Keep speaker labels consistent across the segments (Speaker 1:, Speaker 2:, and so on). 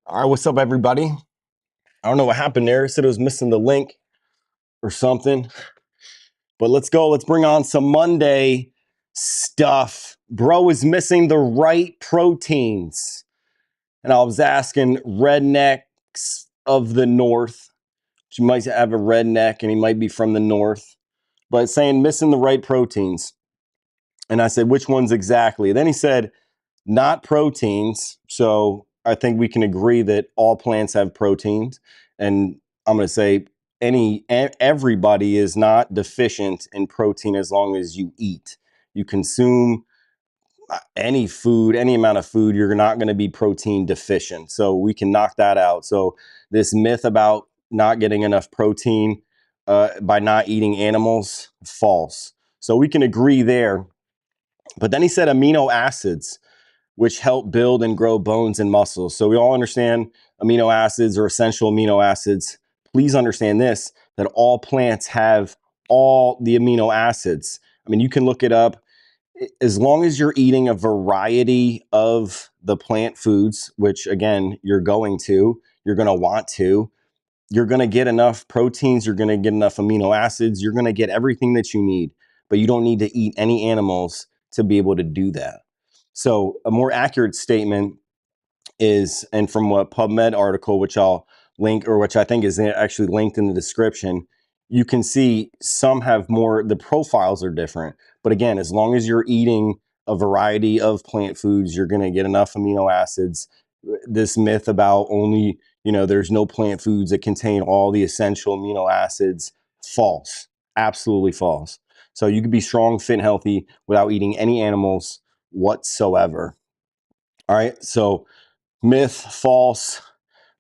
Speaker 1: All right, what's up, everybody? I don't know what happened there. It said it was missing the link or something. But let's go. Let's bring on some Monday stuff. Bro is missing the right proteins. And I was asking rednecks of the North. You might have a redneck and he might be from the North. But saying missing the right proteins. And I said, which ones exactly? Then he said, not proteins. So I think we can agree that all plants have proteins. And I'm going to say everybody is not deficient in protein as long as you eat. You consume any food, any amount of food, you're not going to be protein deficient. So we can knock that out. So this myth about not getting enough protein by not eating animals, false. So we can agree there. But then he said amino acids, which help build and grow bones and muscles. So we all understand amino acids or essential amino acids. Please understand this, that all plants have all the amino acids. I mean, you can look it up. As long as you're eating a variety of the plant foods, which again, you're going to want to, you're going to get enough proteins, you're going to get enough amino acids, you're going to get everything that you need, but you don't need to eat any animals to be able to do that. So a more accurate statement is, and from a PubMed article, which I'll link, or which I think is actually linked in the description, you can see some have more, the profiles are different. But again, as long as you're eating a variety of plant foods, you're going to get enough amino acids. This myth about only, there's no plant foods that contain all the essential amino acids, false, absolutely false. So you could be strong, fit, and healthy without eating any animals whatsoever. All right, so myth, false,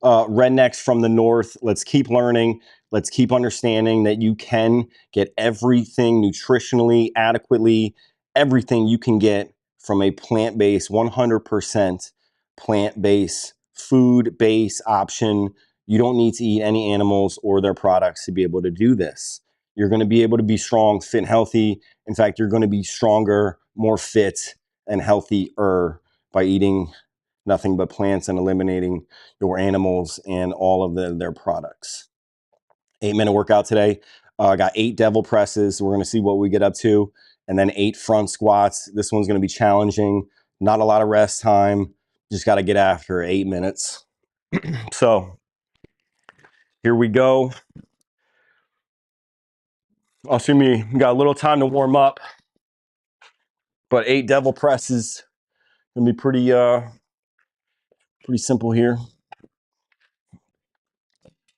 Speaker 1: rednecks from the North. Let's keep learning. Let's keep understanding that you can get everything nutritionally, adequately, everything you can get from a plant-based, 100% plant-based, food-based option. You don't need to eat any animals or their products to be able to do this. You're going to be able to be strong, fit, and healthy. In fact, you're going to be stronger, more fit, and healthier by eating nothing but plants and eliminating your animals and all of their products. 8-minute workout today. I got 8 devil presses. We're going to see what we get up to. And then 8 front squats. This one's going to be challenging. Not a lot of rest time. Just got to get after 8 minutes. So here we go. Assume we got a little time to warm up. But 8 devil presses. Going to be pretty simple here.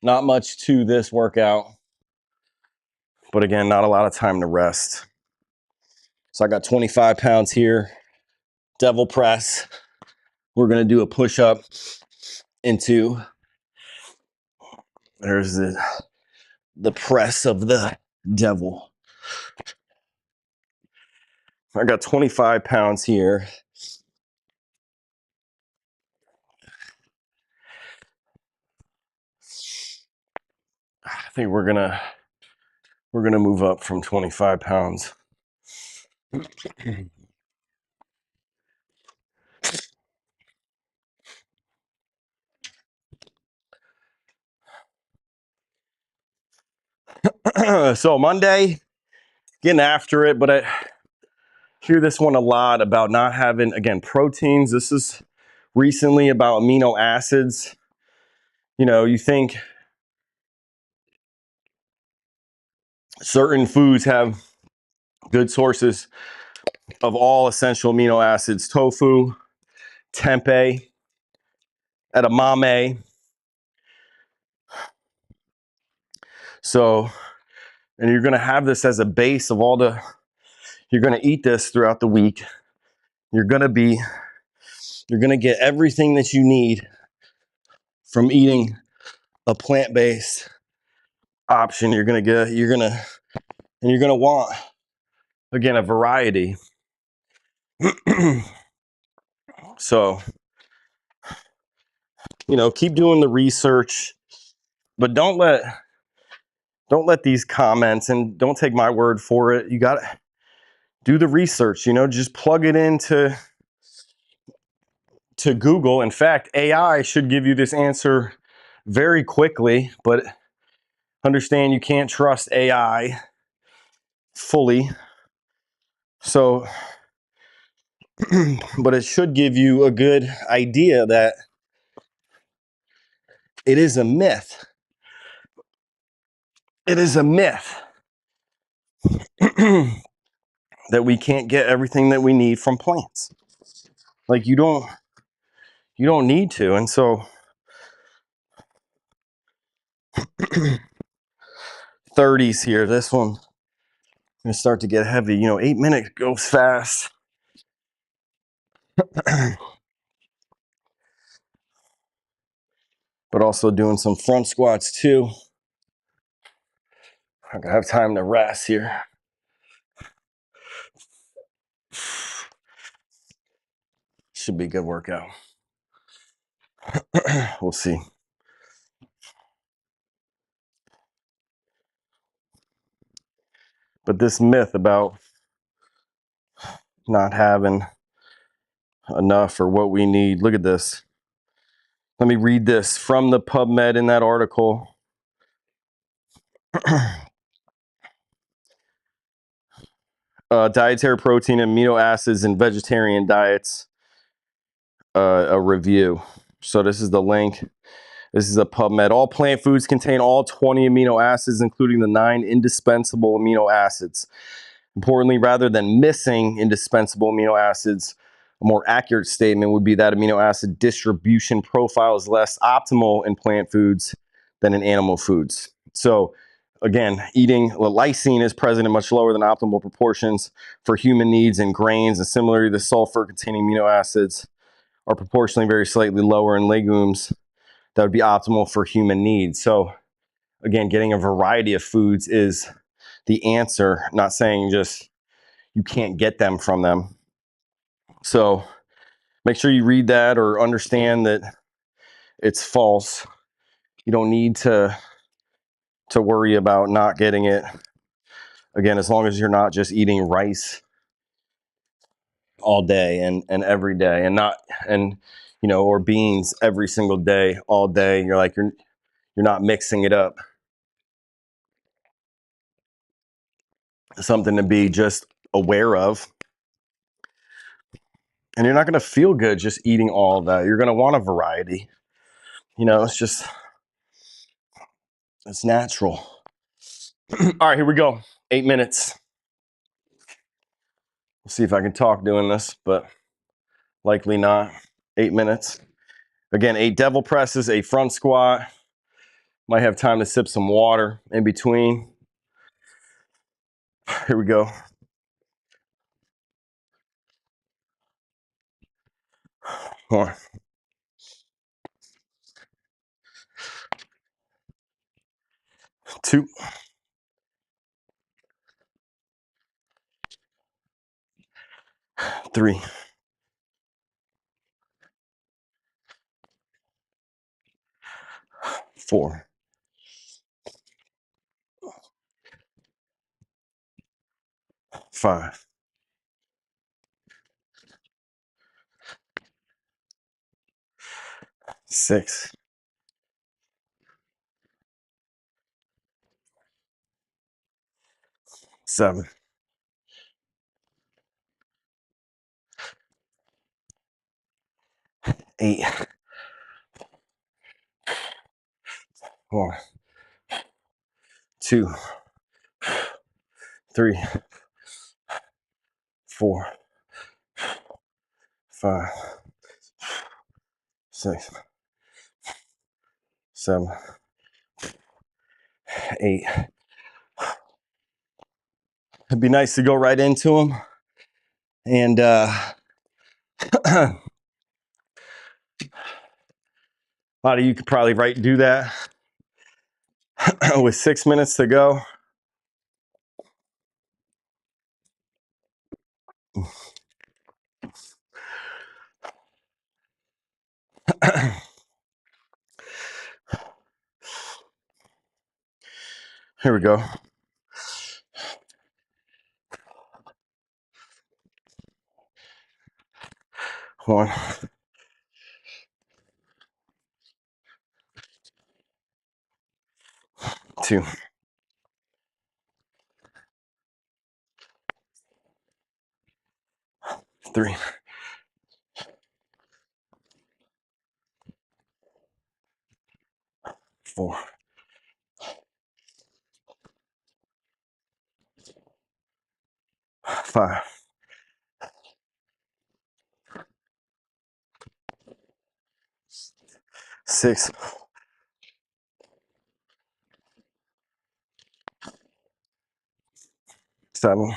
Speaker 1: Not much to this workout. But again, not a lot of time to rest. So I got 25 pounds here, devil press. We're going to do a push-up into, there's the press of the devil. I got 25 pounds here. I think we're gonna move up from 25 pounds. So Monday, getting after it, but I hear this one a lot about not having, again, proteins. This is recently about amino acids. You think certain foods have good sources of all essential amino acids: tofu, tempeh, edamame. So, and you're going to have this as a base of you're going to eat this throughout the week. You're going to get everything that you need from eating a plant-based option. You're going to want, again, a variety. So, keep doing the research, but don't let these comments, and don't take my word for it. You got to do the research, just plug it into to Google. In fact, AI should give you this answer very quickly, but understand you can't trust AI fully. So, but it should give you a good idea that it is a myth. It is a myth that we can't get everything that we need from plants. Like you don't need to. And so 30s here, this one gonna start to get heavy. 8 minutes goes fast. But also doing some front squats too. I gotta have time to rest here. Should be a good workout. We'll see. But this myth about not having enough or what we need, look at this. Let me read this from the PubMed in that article. Dietary protein, amino acids, and vegetarian diets, a review. So this is the link. This is a PubMed. All plant foods contain all 20 amino acids, including the 9 indispensable amino acids. Importantly, rather than missing indispensable amino acids, a more accurate statement would be that amino acid distribution profile is less optimal in plant foods than in animal foods. So again, lysine is present in much lower than optimal proportions for human needs in grains, and similarly, the sulfur-containing amino acids are proportionally very slightly lower in legumes that would be optimal for human needs. So again, getting a variety of foods is the answer, not saying just you can't get them from them. So make sure you read that or understand that it's false. You don't need to worry about not getting it. Again, as long as you're not just eating rice all day and every day, or beans every single day, all day. You're not mixing it up. Something to be just aware of. And you're not going to feel good just eating all of that. You're going to want a variety. It's natural. All right, here we go. 8 minutes. We'll see if I can talk doing this, but likely not. 8 minutes. Again, 8 devil presses, a front squat. Might have time to sip some water in between. Here we go. 1, 2, 3, 4, 5, 6, 7, 8, 1, 2, 3, 4, 5, 6, 7, 8. It'd be nice to go right into them. And a lot of you could probably do that with 6 minutes to go. Here we go. 1, 2, 3, 4, 5, 6, 7,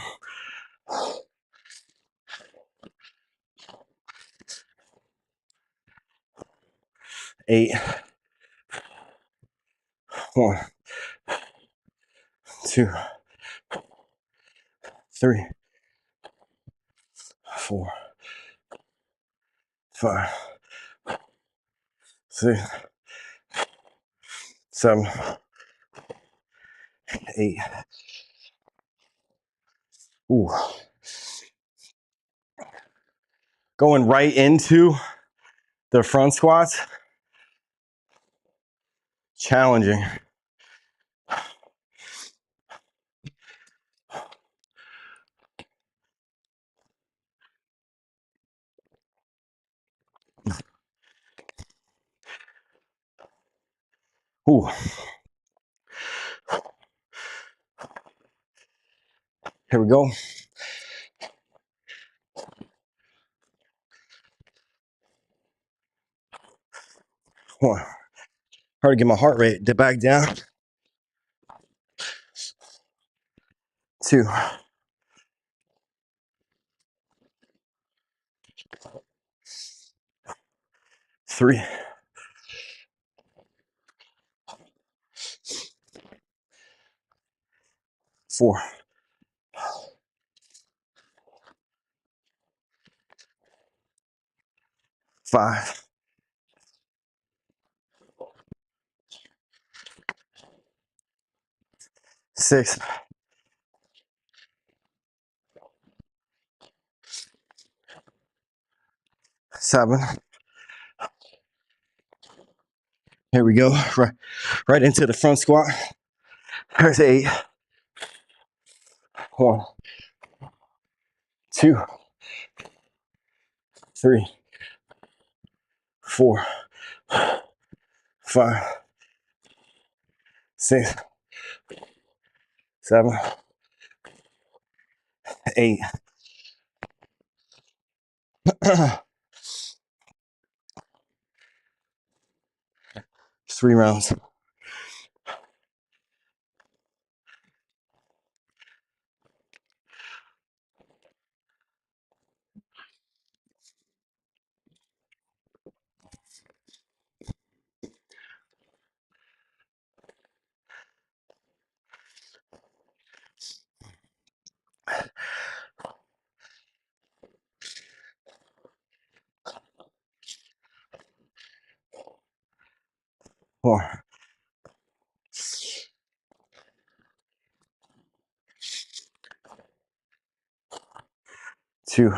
Speaker 1: 8, 1, 2, 3, 4, 5, 6, 7, 8. Ooh. Going right into the front squats. Challenging. Ooh. Here we go. One. Hard to get my heart rate to back down. 2, 3, 4, 5, 6, 7. Here we go. Right into the front squat. There's 8. 1, 2, 3, 4, 5, 6, 7, 8. 3 rounds. 4, 2,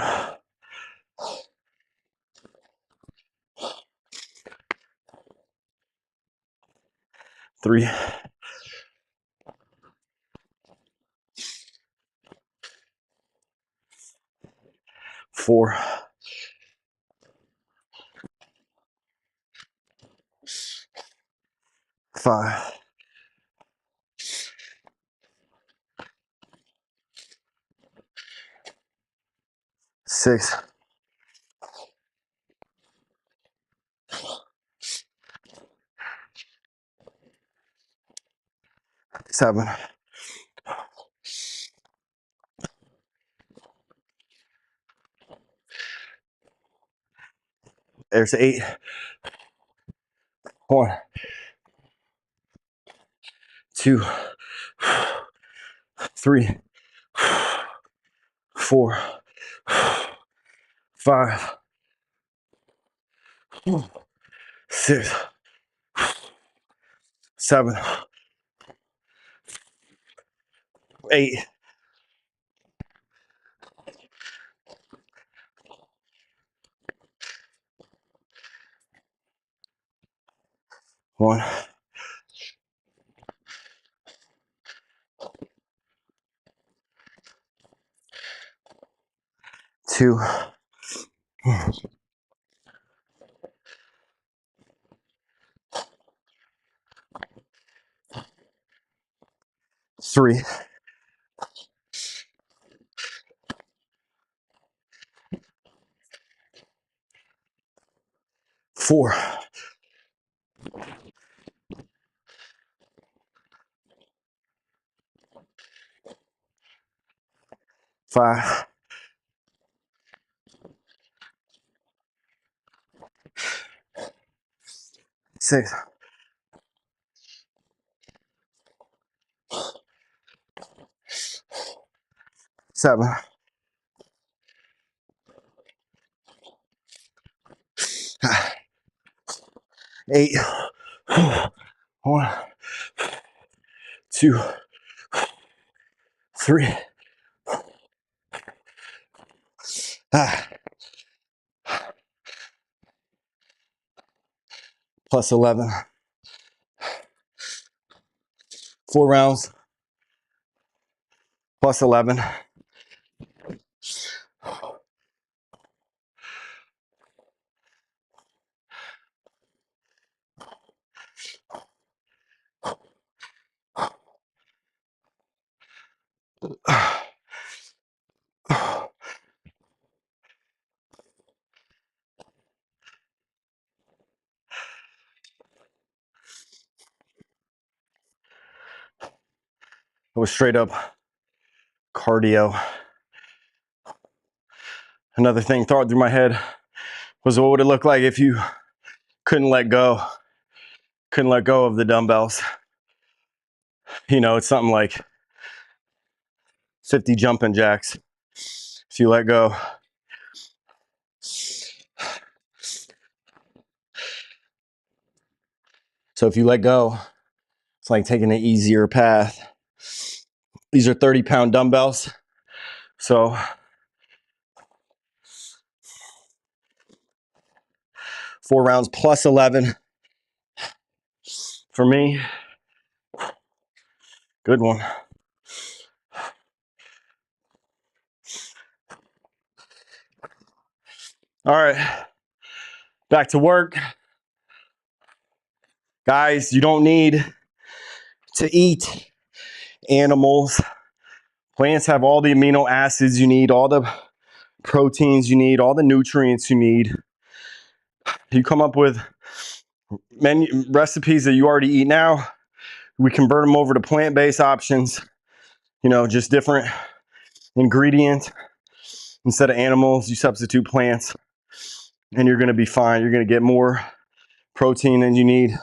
Speaker 1: 3, 4, 5, 6, 7. There's 8. 1, 2, 3, 4, 5, 6, 7, 8. 1, 2, 3, 4, 5, 6, 7, 8, 1, 2, 3, plus 11. 4 rounds, plus 11. It was straight up cardio. Another thing thought through my head was, what would it look like if you couldn't let go of the dumbbells? You know, it's something like 50 jumping jacks. If you let go. So if you let go, it's like taking an easier path. These are 30-pound dumbbells. So 4 rounds plus 11 for me. Good one. All right, back to work. Guys, you don't need to eat animals. Plants have all the amino acids you need, all the proteins you need, all the nutrients you need. You come up with menu recipes that you already eat now. We convert them over to plant-based options, you know, just different ingredients. Instead of animals, you substitute plants, and you're gonna be fine. You're gonna get more protein than you need,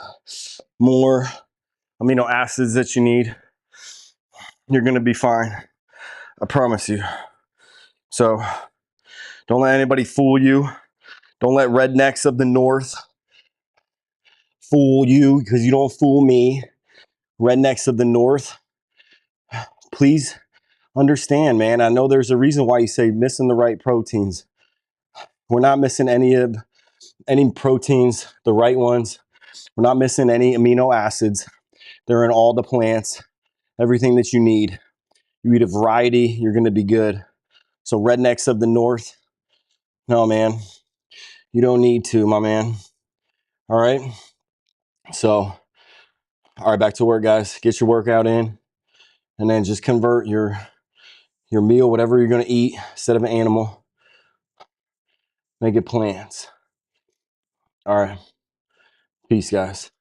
Speaker 1: more amino acids that you need. You're gonna be fine. I promise you. So don't let anybody fool you. Don't let rednecks of the north fool you, because you don't fool me. Rednecks of the north, please understand, man. I know there's a reason why you say missing the right proteins. We're not missing any proteins, the right ones. We're not missing any amino acids. They're in all the plants, everything that you need. You eat a variety, you're gonna be good. So rednecks of the north, no, man, you don't need to, my man. All right, so, all right, back to work, guys. Get your workout in, and then just convert your meal, whatever you're gonna eat, instead of an animal, make it plants. All right, peace, guys.